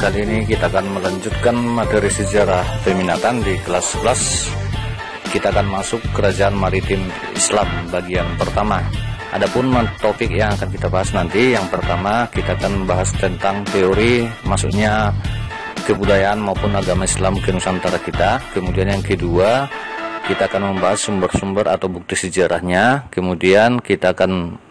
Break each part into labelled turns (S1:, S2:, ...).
S1: kali ini kita akan melanjutkan materi sejarah peminatan di kelas 11. Kita akan masuk Kerajaan Maritim Islam bagian pertama. Adapun topik yang akan kita bahas nanti, yang pertama kita akan membahas tentang teori masuknya kebudayaan maupun agama Islam ke Nusantara kita. Kemudian yang kedua, kita akan membahas sumber-sumber atau bukti sejarahnya. Kemudian kita akan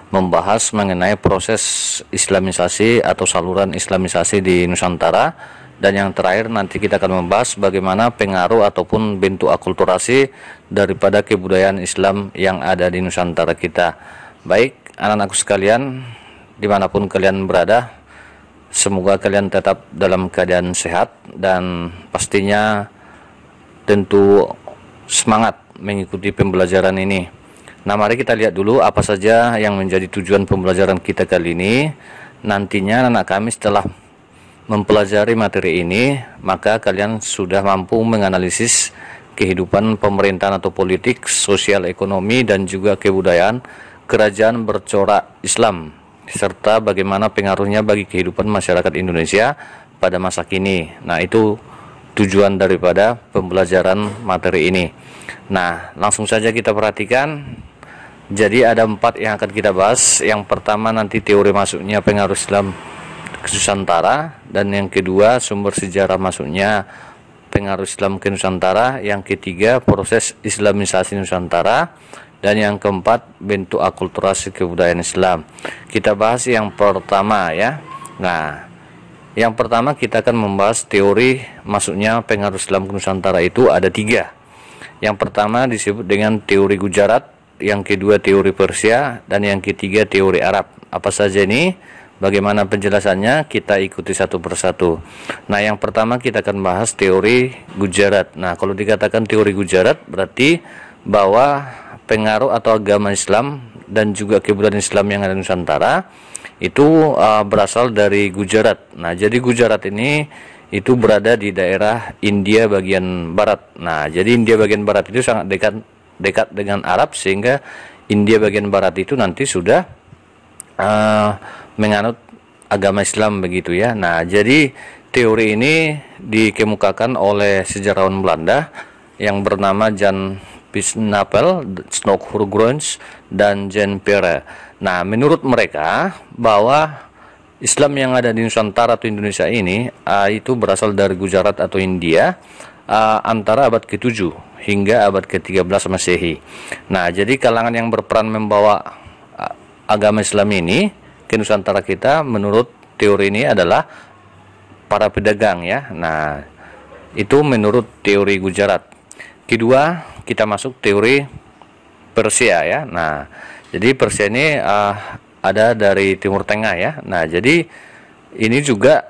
S1: membahas mengenai proses islamisasi atau saluran islamisasi di Nusantara. Dan yang terakhir nanti kita akan membahas bagaimana pengaruh ataupun bentuk akulturasi daripada kebudayaan Islam yang ada di Nusantara kita. Baik anak-anakku sekalian, dimanapun kalian berada, semoga kalian tetap dalam keadaan sehat dan pastinya tentu semangat mengikuti pembelajaran ini. Nah, mari kita lihat dulu apa saja yang menjadi tujuan pembelajaran kita kali ini. Nantinya anak kami setelah mempelajari materi ini, maka kalian sudah mampu menganalisis kehidupan pemerintahan atau politik, sosial, ekonomi, dan juga kebudayaan kerajaan bercorak Islam, serta bagaimana pengaruhnya bagi kehidupan masyarakat Indonesia pada masa kini. Nah, itu tujuan daripada pembelajaran materi ini. Nah, langsung saja kita perhatikan. Jadi ada 4 yang akan kita bahas. Yang pertama nanti teori masuknya pengaruh Islam ke Nusantara, dan yang kedua sumber sejarah masuknya pengaruh Islam ke Nusantara, yang ketiga proses islamisasi Nusantara, dan yang keempat bentuk akulturasi kebudayaan Islam. Kita bahas yang pertama ya. Nah, yang pertama kita akan membahas teori masuknya pengaruh Islam ke Nusantara. Itu ada 3. Yang pertama disebut dengan teori Gujarat, yang kedua teori Persia, dan yang ketiga teori Arab. Apa saja ini? Bagaimana penjelasannya? Kita ikuti satu persatu. Nah, yang pertama kita akan bahas teori Gujarat. Nah, kalau dikatakan teori Gujarat berarti bahwa pengaruh atau agama Islam dan juga kebudayaan Islam yang ada di Nusantara itu berasal dari Gujarat. Nah, jadi Gujarat ini itu berada di daerah India bagian barat. Nah, jadi India bagian barat itu sangat dekat dengan Arab, sehingga India bagian barat itu nanti sudah menganut agama Islam begitu ya. Nah, jadi teori ini dikemukakan oleh sejarawan Belanda yang bernama Jan Pisnapel, Snodgrass, dan Jan Peere. Nah, menurut mereka bahwa Islam yang ada di Nusantara atau Indonesia ini itu berasal dari Gujarat atau India antara abad ke-7 hingga abad ke-13 Masehi. Nah, jadi kalangan yang berperan membawa agama Islam ini ke Nusantara kita menurut teori ini adalah para pedagang ya. Nah, itu menurut teori Gujarat. Kedua, kita masuk teori Persia ya. Nah, jadi Persia ini ada dari Timur Tengah ya. Nah, jadi ini juga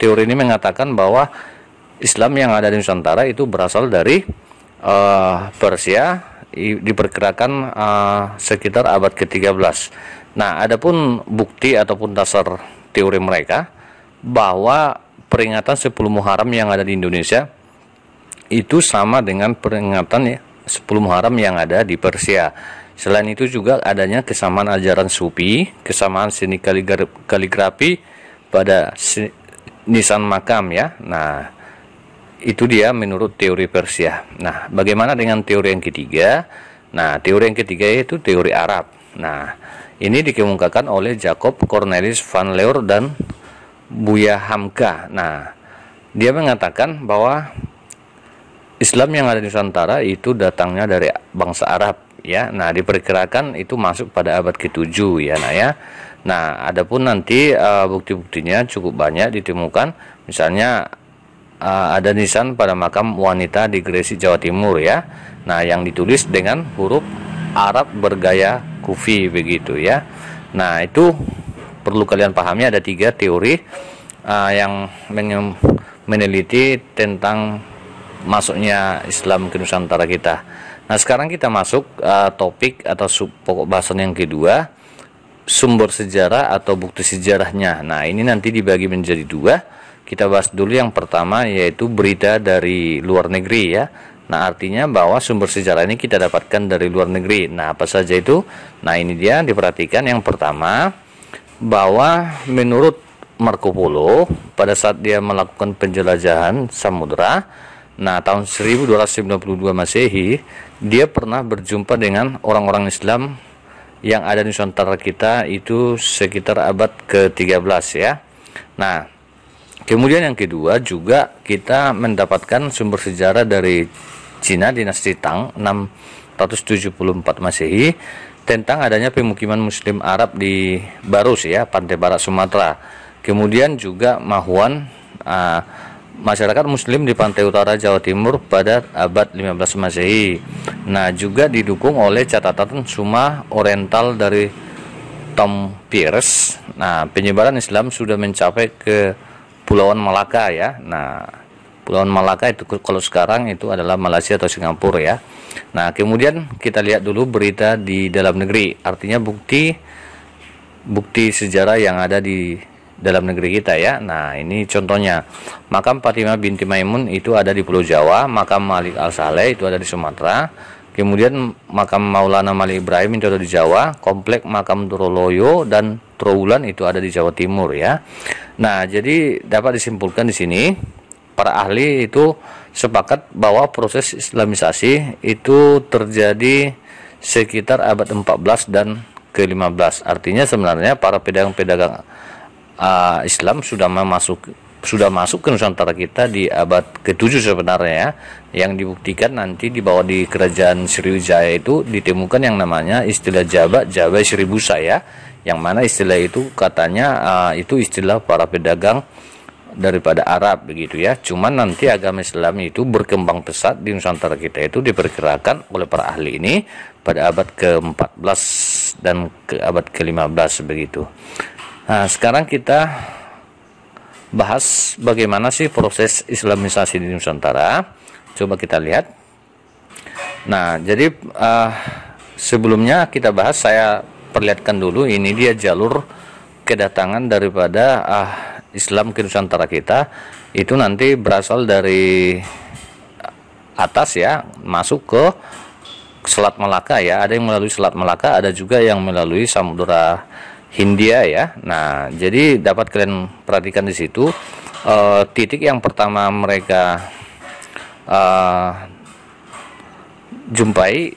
S1: teori ini mengatakan bahwa Islam yang ada di Nusantara itu berasal dari Persia, diperkirakan sekitar abad ke-13. Nah, adapun bukti ataupun dasar teori mereka bahwa peringatan 10 Muharram yang ada di Indonesia itu sama dengan peringatan ya 10 Muharram yang ada di Persia. Selain itu juga adanya kesamaan ajaran Sufi, kesamaan seni kaligrafi pada nisan makam ya. Nah, itu dia menurut teori Persia. Nah, bagaimana dengan teori yang ketiga? Nah, teori yang ketiga yaitu teori Arab. Nah, ini dikemukakan oleh Jacob Cornelis van Leur dan Buya Hamka. Nah, dia mengatakan bahwa Islam yang ada di Nusantara itu datangnya dari bangsa Arab ya. Nah, diperkirakan itu masuk pada abad ke-7 ya. Nah, ya. Nah, adapun nanti bukti-buktinya cukup banyak ditemukan. Misalnya ada nisan pada makam wanita di Gresik, Jawa Timur ya. Nah, yang ditulis dengan huruf Arab bergaya Kufi begitu ya. Nah, itu perlu kalian pahami, ada 3 teori yang meneliti tentang masuknya Islam ke Nusantara kita. Nah, sekarang kita masuk topik atau pokok bahasan yang kedua, sumber sejarah atau bukti sejarahnya. Nah, ini nanti dibagi menjadi 2. Kita bahas dulu yang pertama, yaitu berita dari luar negeri ya. Nah, artinya bahwa sumber sejarah ini kita dapatkan dari luar negeri. Nah, apa saja itu? Nah, ini dia, diperhatikan. Yang pertama, bahwa menurut Marco Polo pada saat dia melakukan penjelajahan samudra. Nah, tahun 1292 Masehi, dia pernah berjumpa dengan orang-orang Islam yang ada di Nusantara kita itu sekitar abad ke-13 ya. Nah, kemudian yang kedua juga kita mendapatkan sumber sejarah dari Cina dinasti Tang 674 Masehi tentang adanya pemukiman Muslim Arab di Barus ya, pantai barat Sumatera. Kemudian juga Mahuan, masyarakat Muslim di pantai utara Jawa Timur pada abad 15 Masehi. Nah, juga didukung oleh catatan Suma Oriental dari Tom Pierce. Nah, penyebaran Islam sudah mencapai ke Pulauan Malaka ya. Nah, Pulauan Malaka itu kalau sekarang itu adalah Malaysia atau Singapura ya. Nah, kemudian kita lihat dulu berita di dalam negeri, artinya bukti sejarah yang ada di dalam negeri kita ya. Nah, ini contohnya makam Fatimah binti Maimun itu ada di Pulau Jawa, makam Malik Al-Saleh itu ada di Sumatera, kemudian makam Maulana Malik Ibrahim itu ada di Jawa, komplek makam Troloyo dan Trowulan itu ada di Jawa Timur ya. Nah, jadi dapat disimpulkan di sini para ahli itu sepakat bahwa proses Islamisasi itu terjadi sekitar abad 14 dan ke-15. Artinya sebenarnya para pedagang-pedagang Islam sudah masuk ke Nusantara kita di abad ke-7 sebenarnya ya, yang dibuktikan nanti dibawa di kerajaan Sriwijaya itu ditemukan yang namanya istilah Jawa Sribusa ya, yang mana istilah itu katanya itu istilah para pedagang daripada Arab begitu ya. Cuman nanti agama Islam itu berkembang pesat di Nusantara kita itu diperkirakan oleh para ahli ini pada abad ke-14 dan ke abad ke-15 begitu. Nah, sekarang kita bahas bagaimana sih proses Islamisasi di Nusantara. Coba kita lihat. Nah, jadi sebelumnya kita bahas, saya perlihatkan dulu, ini dia jalur kedatangan daripada Islam ke Nusantara kita. Itu nanti berasal dari atas ya, masuk ke Selat Malaka ya. Ada yang melalui Selat Malaka, ada juga yang melalui Samudra Hindia ya. Nah, jadi dapat kalian perhatikan di situ titik yang pertama mereka jumpai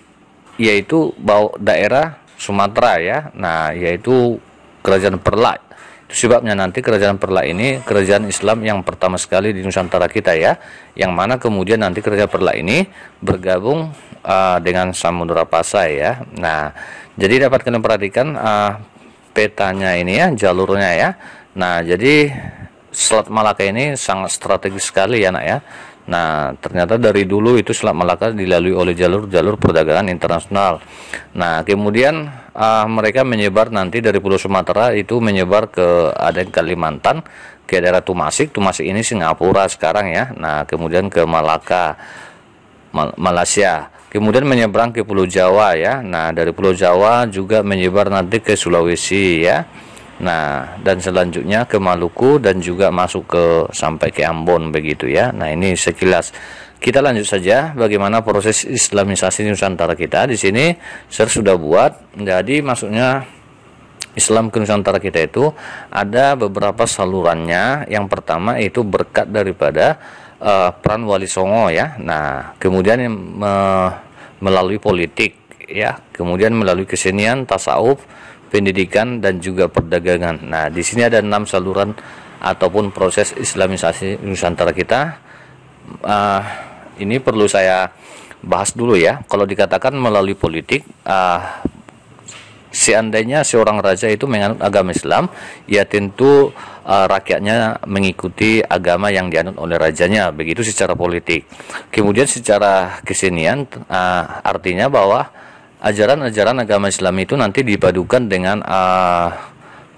S1: yaitu daerah Sumatera ya. Nah, yaitu Kerajaan Perla. Itu sebabnya nanti Kerajaan Perla ini kerajaan Islam yang pertama sekali di Nusantara kita ya, yang mana kemudian nanti Kerajaan Perla ini bergabung dengan Samudra Pasai ya. Nah, jadi dapat kalian perhatikan petanya ini ya, jalurnya ya. Nah, jadi Selat Malaka ini sangat strategis sekali ya nak ya. Nah, ternyata dari dulu itu Selat Malaka dilalui oleh jalur-jalur perdagangan internasional. Nah, kemudian mereka menyebar nanti dari Pulau Sumatera itu menyebar ke Kalimantan, ke daerah Tumasik. Tumasik ini Singapura sekarang ya. Nah, kemudian ke Malaka, Malaysia. Kemudian menyeberang ke Pulau Jawa ya. Nah, dari Pulau Jawa juga menyebar nanti ke Sulawesi ya. Nah, dan selanjutnya ke Maluku dan juga masuk sampai ke Ambon begitu ya. Nah, ini sekilas. Kita lanjut saja bagaimana proses Islamisasi Nusantara kita. Di sini saya sudah buat. Jadi maksudnya Islam ke Nusantara kita itu ada beberapa salurannya. Yang pertama itu berkat daripada peran Wali Songo ya. Nah, kemudian melalui politik ya, kemudian melalui kesenian, tasawuf, pendidikan dan juga perdagangan. Nah, di sini ada 6 saluran ataupun proses Islamisasi Nusantara kita. Ini perlu saya bahas dulu ya. Kalau dikatakan melalui politik, seandainya seorang raja itu menganut agama Islam, ya tentu rakyatnya mengikuti agama yang dianut oleh rajanya, begitu secara politik. Kemudian secara kesenian, artinya bahwa ajaran-ajaran agama Islam itu nanti dipadukan dengan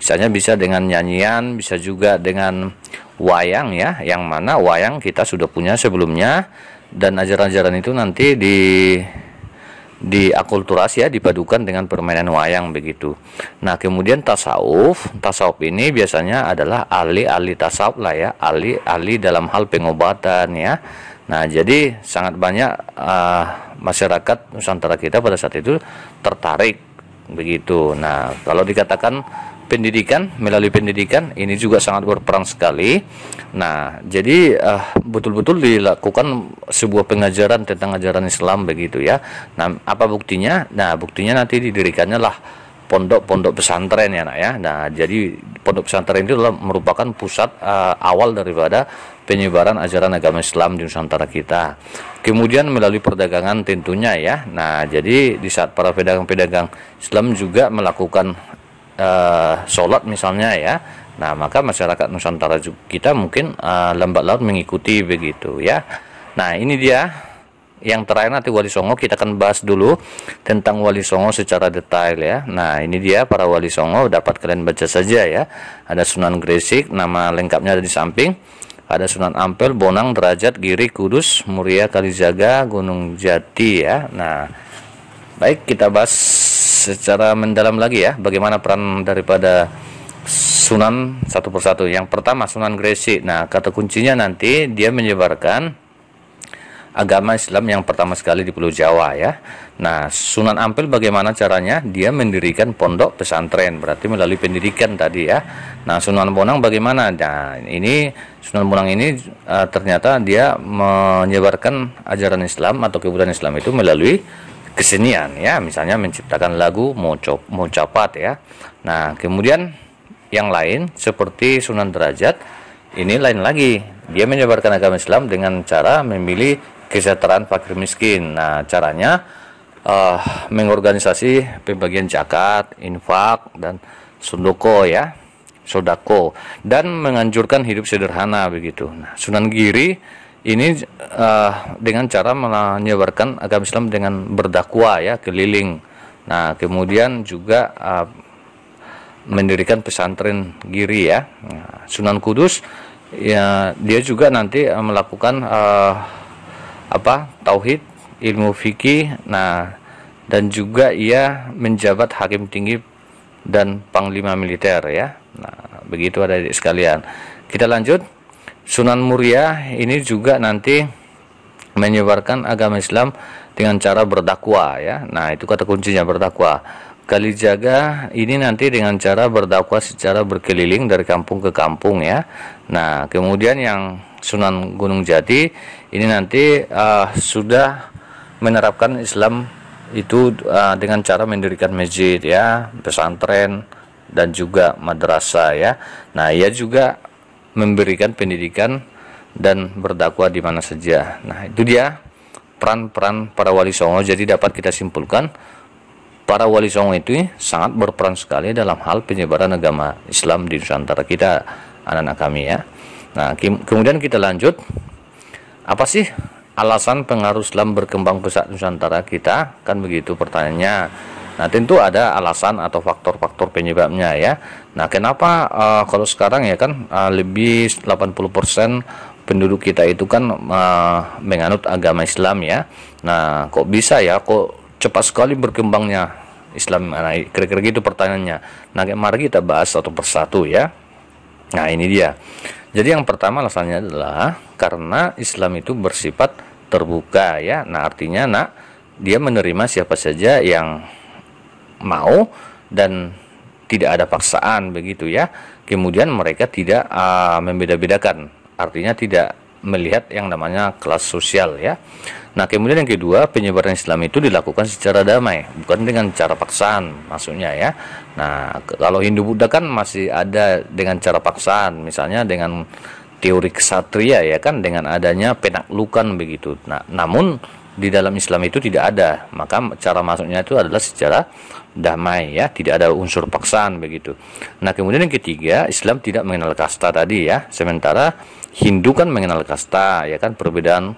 S1: misalnya bisa dengan nyanyian, bisa juga dengan wayang ya, yang mana wayang kita sudah punya sebelumnya, dan ajaran-ajaran itu nanti diakulturasi ya, dipadukan dengan permainan wayang begitu. Nah, kemudian tasawuf ini biasanya adalah ahli-ahli tasawuf lah ya, ahli dalam hal pengobatan ya. Nah, jadi sangat banyak masyarakat Nusantara kita pada saat itu tertarik begitu. Nah, kalau dikatakan pendidikan, melalui pendidikan ini juga sangat berperan sekali. Nah, jadi betul-betul dilakukan sebuah pengajaran tentang ajaran Islam begitu ya. Nah, apa buktinya? Nah, buktinya nanti didirikannya lah pondok-pondok pesantren ya nak ya. Nah, jadi pondok pesantren itu adalah merupakan pusat awal daripada penyebaran ajaran agama Islam di Nusantara kita. Kemudian melalui perdagangan tentunya ya. Nah, jadi di saat para pedagang-pedagang Islam juga melakukan sholat misalnya ya, nah maka masyarakat Nusantara kita mungkin lambat laun mengikuti begitu ya. Nah ini dia yang terakhir, nanti Wali Songo kita akan bahas dulu tentang Wali Songo secara detail ya. Nah ini dia para Wali Songo, dapat kalian baca saja ya. Ada Sunan Gresik, nama lengkapnya ada di samping. Ada Sunan Ampel, Bonang, Derajat, Giri, Kudus, Muria, Kalijaga, Gunung Jati ya. Nah baik, kita bahas secara mendalam lagi ya, bagaimana peran daripada Sunan satu persatu. Yang pertama Sunan Gresik. Nah, kata kuncinya nanti dia menyebarkan agama Islam yang pertama sekali di Pulau Jawa ya. Nah, Sunan Ampel bagaimana caranya? Dia mendirikan pondok pesantren, berarti melalui pendidikan tadi ya. Nah, Sunan Bonang bagaimana? Nah, ini Sunan Bonang ini ternyata dia menyebarkan ajaran Islam atau kebudayaan Islam itu melalui kesenian ya, misalnya menciptakan lagu mocapat ya. Nah kemudian yang lain seperti Sunan Derajat, ini lain lagi, dia menyebarkan agama Islam dengan cara memilih kesejahteraan fakir miskin. Nah caranya mengorganisasi pembagian zakat, infak dan sodako ya, sodako, dan menganjurkan hidup sederhana begitu. Nah Sunan Giri ini dengan cara menyebarkan agama Islam dengan berdakwah ya, keliling. Nah kemudian juga mendirikan pesantren Giri ya. Nah, Sunan Kudus ya, dia juga nanti melakukan tauhid, ilmu fikih. Nah dan juga ia menjabat hakim tinggi dan panglima militer ya. Nah begitu adik-adik sekalian. Kita lanjut. Sunan Muria ini juga nanti menyebarkan agama Islam dengan cara berdakwah ya. Nah itu kata kuncinya, berdakwah. Kalijaga ini nanti dengan cara berdakwah secara berkeliling dari kampung ke kampung ya. Nah kemudian yang Sunan Gunung Jati ini nanti sudah menerapkan Islam itu dengan cara mendirikan masjid ya, pesantren dan juga madrasah ya. Nah ia juga memberikan pendidikan dan berdakwah di mana saja. Nah itu dia peran-peran para Wali Songo. Jadi dapat kita simpulkan para Wali Songo itu sangat berperan sekali dalam hal penyebaran agama Islam di Nusantara kita, anak-anak kami ya. Nah kemudian kita lanjut, apa sih alasan pengaruh Islam berkembang pesat Nusantara kita, kan begitu pertanyaannya. Nah tentu ada alasan atau faktor-faktor penyebabnya ya. Nah kenapa kalau sekarang ya kan lebih 80% penduduk kita itu kan menganut agama Islam ya. Nah kok bisa ya, kok cepat sekali berkembangnya Islam? Nah kira-kira gitu pertanyaannya. Nah mari kita bahas satu persatu ya. Nah ini dia. Jadi yang pertama alasannya adalah karena Islam itu bersifat terbuka ya. Nah artinya dia menerima siapa saja yang mau dan tidak ada paksaan begitu ya. Kemudian mereka tidak membeda-bedakan, artinya tidak melihat yang namanya kelas sosial ya. Nah kemudian yang kedua, penyebaran Islam itu dilakukan secara damai, bukan dengan cara paksaan maksudnya ya. Nah kalau Hindu Buddha kan masih ada dengan cara paksaan, misalnya dengan teori kesatria ya kan, dengan adanya penaklukan begitu. Nah namun di dalam Islam itu tidak ada, maka cara masuknya itu adalah secara damai ya, tidak ada unsur paksaan begitu. Nah kemudian yang ketiga, Islam tidak mengenal kasta tadi ya, sementara Hindu kan mengenal kasta ya kan, perbedaan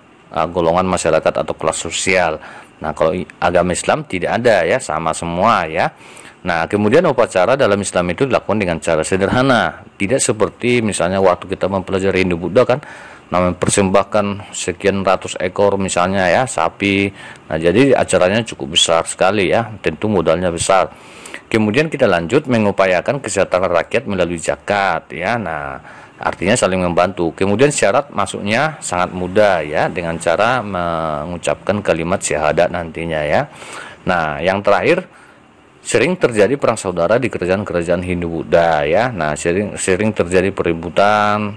S1: golongan masyarakat atau kelas sosial. Nah kalau agama Islam tidak ada ya, sama semua ya. Nah kemudian upacara dalam Islam itu dilakukan dengan cara sederhana, tidak seperti misalnya waktu kita mempelajari Hindu Buddha kan, mempersembahkan sekian ratus ekor misalnya ya sapi. Nah jadi acaranya cukup besar sekali ya, tentu modalnya besar. Kemudian kita lanjut mengupayakan kesejahteraan rakyat melalui zakat ya. Nah artinya saling membantu. Kemudian syarat masuknya sangat mudah ya, dengan cara mengucapkan kalimat syahadat nantinya ya. Nah yang terakhir, sering terjadi perang saudara di kerajaan-kerajaan Hindu-Buddha ya. Nah, sering terjadi peributan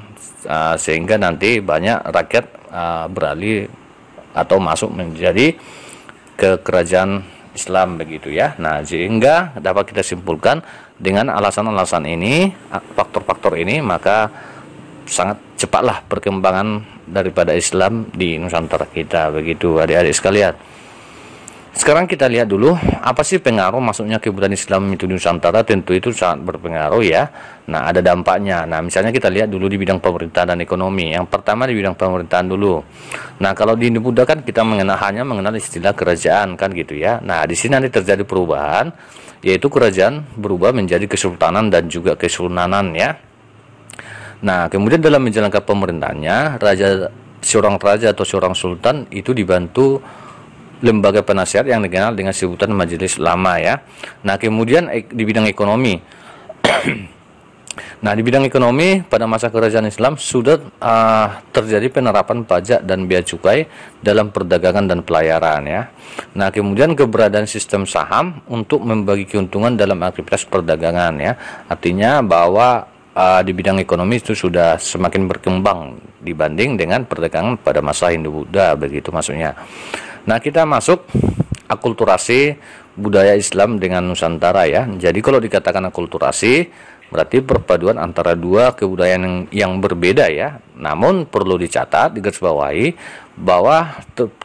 S1: sehingga nanti banyak rakyat beralih atau masuk menjadi ke kerajaan Islam begitu ya. Nah, sehingga dapat kita simpulkan dengan alasan-alasan ini, faktor-faktor ini, maka sangat cepatlah perkembangan daripada Islam di Nusantara kita begitu adik-adik sekalian. Sekarang kita lihat dulu apa sih pengaruh masuknya kebudayaan Islam itu di Nusantara. Tentu itu sangat berpengaruh ya. Nah, ada dampaknya. Nah, misalnya kita lihat dulu di bidang pemerintahan dan ekonomi. Yang pertama di bidang pemerintahan dulu. Nah, kalau di Hindu-Buddha kan kita hanya mengenal istilah kerajaan kan gitu ya. Nah, di sini nanti terjadi perubahan, yaitu kerajaan berubah menjadi kesultanan dan juga kesultanan ya. Nah, kemudian dalam menjalankan pemerintahannya, seorang raja atau seorang sultan itu dibantu lembaga penasihat yang dikenal dengan sebutan majelis ulama ya. Nah, kemudian di bidang ekonomi. Nah, di bidang ekonomi pada masa kerajaan Islam sudah terjadi penerapan pajak dan bea cukai dalam perdagangan dan pelayaran ya. Nah, kemudian keberadaan sistem saham untuk membagi keuntungan dalam aktivitas perdagangan ya. Artinya bahwa di bidang ekonomi itu sudah semakin berkembang dibanding dengan perdagangan pada masa Hindu-Buddha begitu maksudnya. Nah, kita masuk akulturasi budaya Islam dengan Nusantara ya. Jadi kalau dikatakan akulturasi berarti perpaduan antara dua kebudayaan yang berbeda ya. Namun perlu dicatat, digarisbawahi bahwa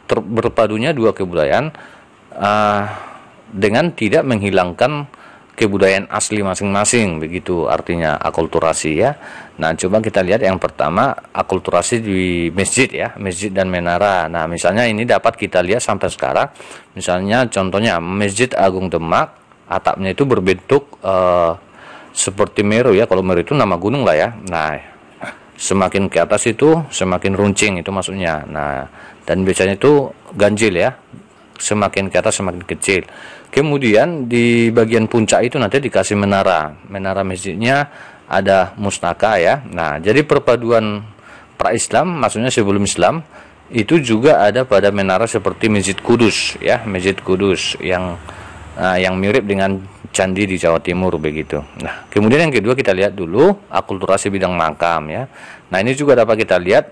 S1: berpadunya dua kebudayaan dengan tidak menghilangkan kebudayaan asli masing-masing begitu artinya akulturasi ya. Nah, coba kita lihat yang pertama akulturasi di masjid ya, masjid dan menara. Nah, misalnya ini dapat kita lihat sampai sekarang. Misalnya contohnya Masjid Agung Demak, atapnya itu berbentuk seperti Meru ya. Kalau Meru itu nama gunung lah ya. Nah, semakin ke atas itu semakin runcing itu maksudnya. Nah, dan biasanya itu ganjil ya. Semakin ke atas semakin kecil. Kemudian di bagian puncak itu nanti dikasih menara. Menara masjidnya ada mustaka ya. Nah, jadi perpaduan pra-Islam, maksudnya sebelum Islam, itu juga ada pada menara seperti Masjid Kudus ya, Masjid Kudus yang mirip dengan candi di Jawa Timur begitu. Nah, kemudian yang kedua kita lihat dulu akulturasi bidang makam ya. Nah, ini juga dapat kita lihat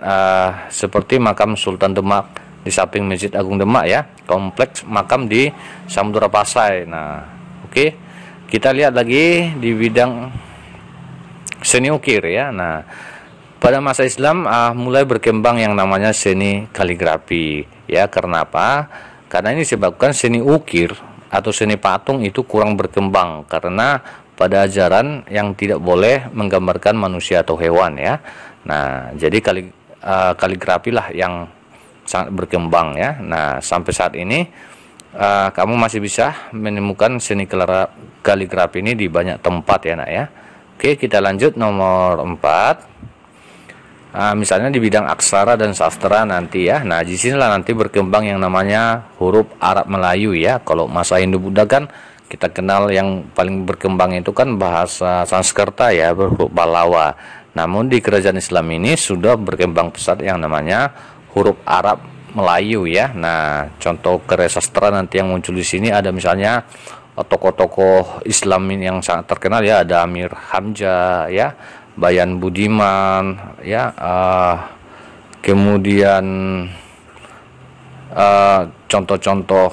S1: seperti makam Sultan Demak di samping Masjid Agung Demak ya, kompleks makam di Samudra Pasai. Nah, oke. Kita lihat lagi di bidang seni ukir ya. Nah, pada masa Islam mulai berkembang yang namanya seni kaligrafi ya. Karena apa? Karena ini disebabkan seni ukir atau seni patung itu kurang berkembang karena pada ajaran yang tidak boleh menggambarkan manusia atau hewan ya. Nah, jadi kaligrafi lah yang sangat berkembang ya. Nah, sampai saat ini kamu masih bisa menemukan seni kaligrafi ini di banyak tempat ya nak ya. Oke, kita lanjut nomor 4. Misalnya di bidang aksara dan sastra nanti ya. Nah, di sinilah nanti berkembang yang namanya huruf Arab Melayu ya. Kalau masa Hindu-Buddha kan kita kenal yang paling berkembang itu kan bahasa Sanskerta ya, huruf Pallawa. Namun di kerajaan Islam ini sudah berkembang pesat yang namanya huruf Arab Melayu ya. Nah, contoh karya sastra nanti yang muncul di sini ada misalnya tokoh-tokoh Islam yang sangat terkenal ya, ada Amir Hamzah ya, Bayan Budiman ya, kemudian contoh-contoh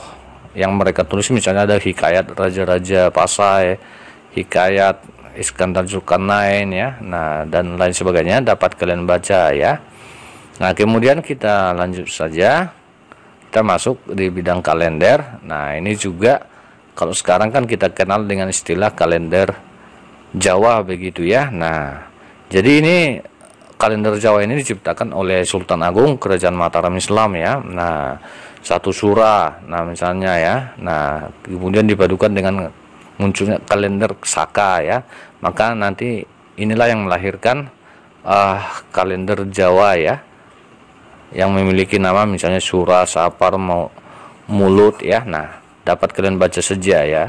S1: yang mereka tulis misalnya ada Hikayat Raja-Raja Pasai, Hikayat Iskandar Zulkarnain ya. Nah, dan lain sebagainya dapat kalian baca ya. Nah, kemudian kita lanjut saja. Kita masuk di bidang kalender. Nah, ini juga kalau sekarang kan kita kenal dengan istilah kalender Jawa begitu ya. Nah, jadi ini kalender Jawa ini diciptakan oleh Sultan Agung Kerajaan Mataram Islam ya. Nah, satu surah. Nah, misalnya ya. Nah, kemudian dipadukan dengan munculnya kalender Saka ya. Maka nanti inilah yang melahirkan kalender Jawa ya, yang memiliki nama misalnya Surah, Safar, Mulut ya. Nah, dapat kalian baca saja ya.